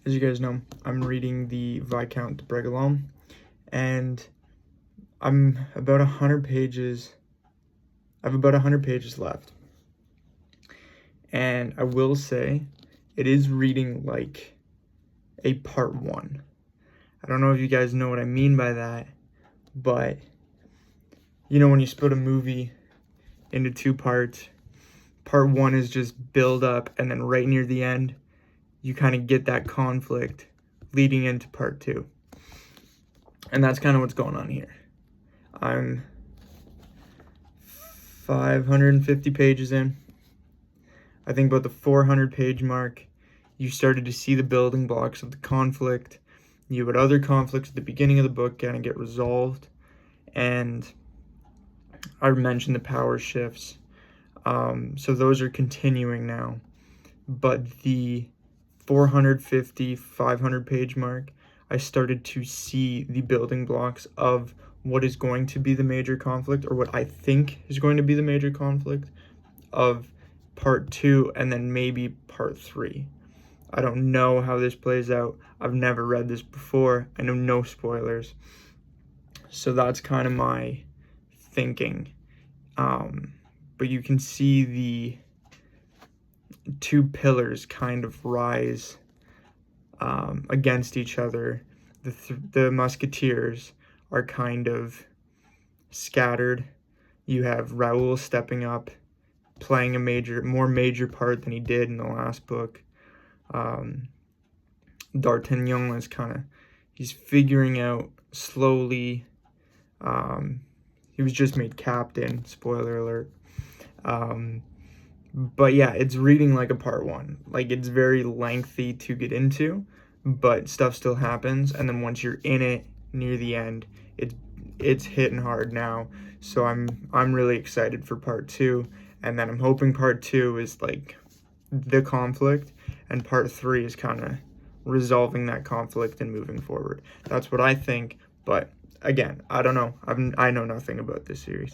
As you guys know, I'm reading the Viscount Bragelonne, and I'm about 100 pages. I have about 100 pages left. And I will say, it is reading like a part one. I don't know if you guys know what I mean by that, but you know when you split a movie into two parts, part one is just build up, and then right near the end, you kind of get that conflict leading into part two. And that's kind of what's going on here. I'm 550 pages in. I think about the 400 page mark, you started to see the building blocks of the conflict. You had other conflicts at the beginning of the book kind of get resolved. And I mentioned the power shifts. So those are continuing now. But the 450, 500 page mark, I started to see the building blocks of what is going to be the major conflict, or what I think is going to be the major conflict of part two, and then maybe part three. I don't know how this plays out. I've never read this before. I know no spoilers. So that's kind of my thinking. But you can see the two pillars kind of rise against each other. The musketeers are kind of scattered. You have Raoul stepping up, playing a more major part than he did in the last book. D'Artagnan is he's figuring out slowly. He was just made captain, spoiler alert. But yeah, it's reading like a part one. Like, it's very lengthy to get into, but stuff still happens. And then once you're in it near the end, it's hitting hard now. So I'm really excited for part two. And then I'm hoping part two is like the conflict, and part three is kind of resolving that conflict and moving forward. That's what I think. But again, I don't know. I know nothing about this series.